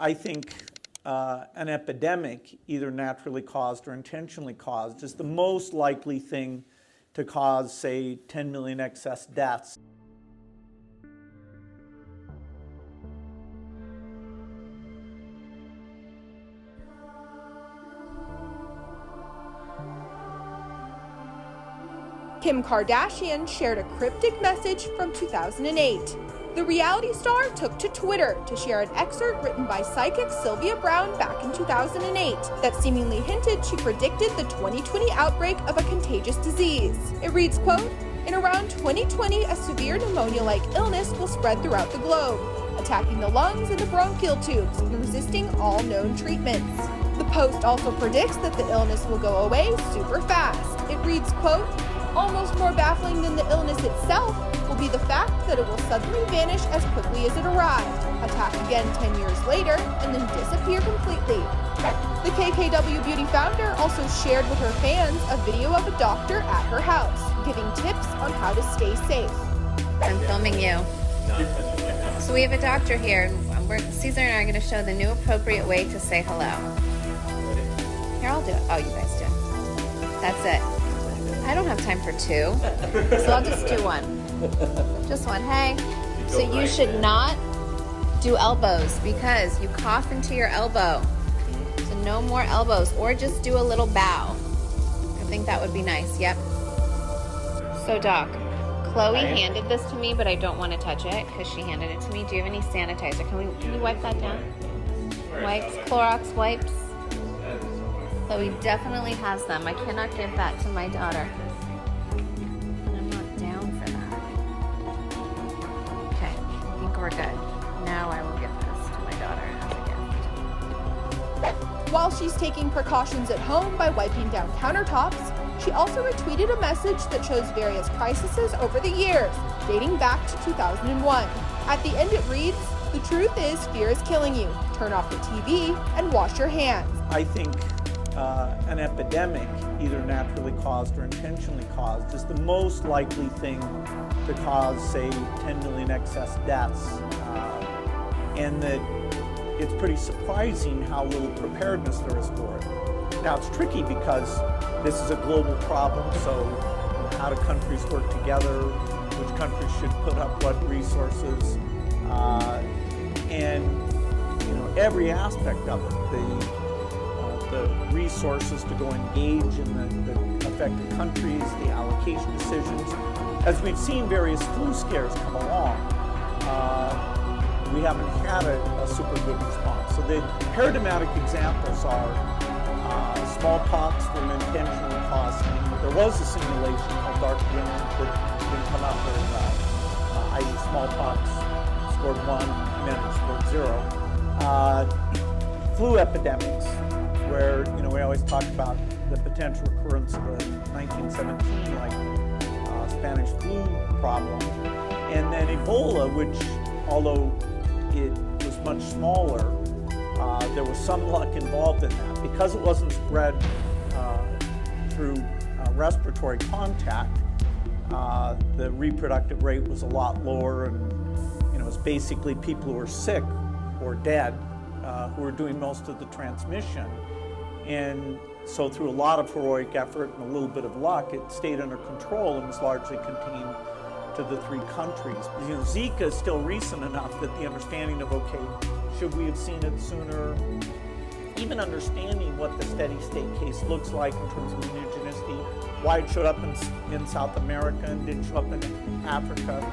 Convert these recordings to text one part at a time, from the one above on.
I think an epidemic, either naturally caused or intentionally caused, is the most likely thing to cause, say, 10 million excess deaths. Kim Kardashian shared a cryptic message from 2008. The reality star took to Twitter to share an excerpt written by psychic Sylvia Brown back in 2008 that seemingly hinted she predicted the 2020 outbreak of a contagious disease. It reads, quote, "In around 2020, a severe pneumonia-like illness will spread throughout the globe, attacking the lungs and the bronchial tubes and resisting all known treatments." The post also predicts that the illness will go away super fast. It reads, quote, "Almost more baffling than the illness itself will be the fact that it will suddenly vanish as quickly as it arrived, attack again 10 years later, and then disappear completely." The KKW Beauty founder also shared with her fans a video of a doctor at her house, giving tips on how to stay safe. I'm filming you. So we have a doctor here. Caesar and I are going to show the new appropriate way to say hello. Here, I'll do it. Oh, you guys do it. That's it. I don't have time for two, so I'll just do one. Just one. Hey. So you should not do elbows because you cough into your elbow. So no more elbows, or just do a little bow. I think that would be nice. Yep. So Doc, Chloe handed this to me, but I don't want to touch it because she handed it to me. Do you have any sanitizer? Can you wipe that down? Wipes, Clorox wipes. Chloe definitely has them. I cannot give that to my daughter. And I'm not down for that. Okay, I think we're good. Now I will give this to my daughter as a gift. While she's taking precautions at home by wiping down countertops, she also retweeted a message that shows various crises over the years, dating back to 2001. At the end it reads, "The truth is, fear is killing you. Turn off the TV and wash your hands." I think an epidemic, either naturally caused or intentionally caused, is the most likely thing to cause, say, 10 million excess deaths. And that it's pretty surprising how little preparedness there is for it. Now, it's tricky because this is a global problem, so how do countries work together? Which countries should put up what resources? And, every aspect of it, the resources to go engage in the affected countries, the allocation decisions. As we've seen various flu scares come along, we haven't had a super good response. So the paradigmatic examples are smallpox from intentional costing. There was a simulation called Dark Winter that didn't come out very well. I.e. smallpox scored 1, humanity scored 0. Flu epidemics, where we always talk about the potential recurrence of a 1917 Spanish flu problem, and then Ebola, which although it was much smaller, there was some luck involved in that because it wasn't spread through respiratory contact. The reproductive rate was a lot lower, and it was basically people who were sick or dead who were doing most of the transmission. And so through a lot of heroic effort and a little bit of luck, it stayed under control and was largely contained to the 3 countries. Zika is still recent enough that the understanding of, okay, should we have seen it sooner? Even understanding what the steady state case looks like in terms of immunogenicity, why it showed up in South America and didn't show up in Africa.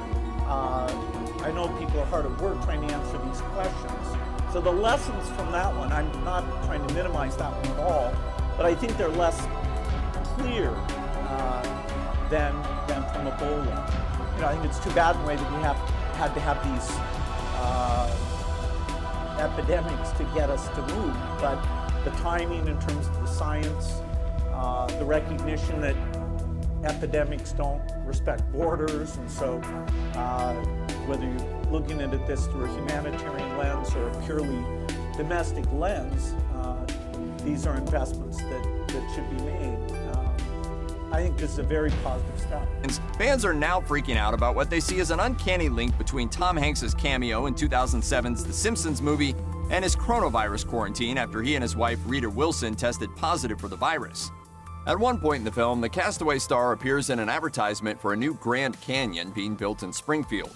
I know people are hard at work trying to answer these questions. So the lessons from that one, I'm not trying to minimize that one at all, but I think they're less clear than from Ebola. I think it's too bad in a way that we had to have these epidemics to get us to move, but the timing in terms of the science, the recognition that epidemics don't respect borders, and so whether you're looking at this through a humanitarian lens or a purely domestic lens, these are investments that should be made. I think this is a very positive step. Fans are now freaking out about what they see as an uncanny link between Tom Hanks' cameo in 2007's The Simpsons movie and his coronavirus quarantine after he and his wife Rita Wilson tested positive for the virus. At one point in the film, the castaway star appears in an advertisement for a new Grand Canyon being built in Springfield.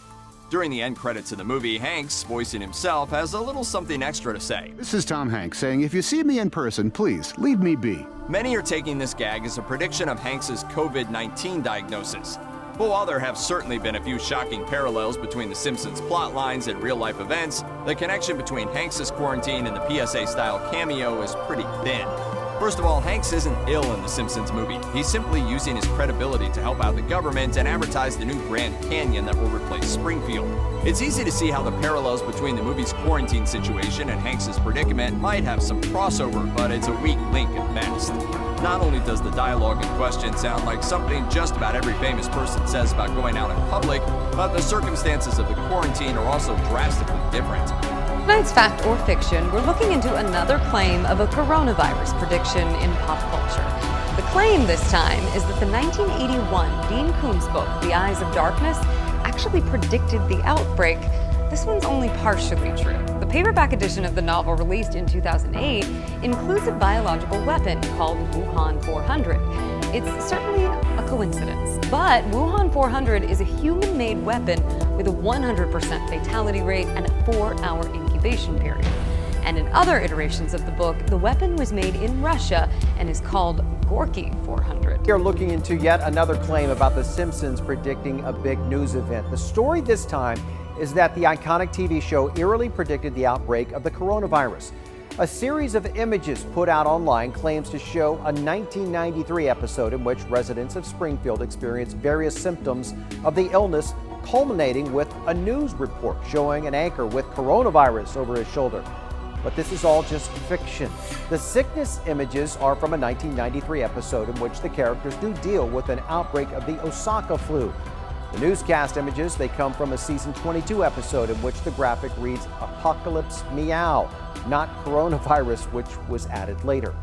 During the end credits of the movie, Hanks, voicing himself, has a little something extra to say. This is Tom Hanks saying, if you see me in person, please leave me be. Many are taking this gag as a prediction of Hanks's COVID-19 diagnosis. But while there have certainly been a few shocking parallels between the Simpsons plot lines and real-life events, the connection between Hanks's quarantine and the PSA-style cameo is pretty thin. First of all, Hanks isn't ill in the Simpsons movie. He's simply using his credibility to help out the government and advertise the new Grand Canyon that will replace Springfield. It's easy to see how the parallels between the movie's quarantine situation and Hanks's predicament might have some crossover, but it's a weak link at best. Not only does the dialogue in question sound like something just about every famous person says about going out in public, but the circumstances of the quarantine are also drastically different. Tonight's Fact or Fiction, we're looking into another claim of a coronavirus prediction in pop culture. The claim this time is that the 1981 Dean Koontz book, The Eyes of Darkness, actually predicted the outbreak. This one's only partially true. The paperback edition of the novel, released in 2008, includes a biological weapon called Wuhan 400. It's certainly a coincidence, but Wuhan 400 is a human-made weapon with a 100% fatality rate and a 4-hour incubation period. And in other iterations of the book, the weapon was made in Russia and is called Gorky 400. We are looking into yet another claim about The Simpsons predicting a big news event. The story this time is that the iconic TV show eerily predicted the outbreak of the coronavirus. A series of images put out online claims to show a 1993 episode in which residents of Springfield experienced various symptoms of the illness, culminating with a news report showing an anchor with coronavirus over his shoulder. But this is all just fiction. The sickness images are from a 1993 episode in which the characters do deal with an outbreak of the Osaka flu. The newscast images, they come from a season 22 episode in which the graphic reads Apocalypse Meow, not coronavirus, which was added later.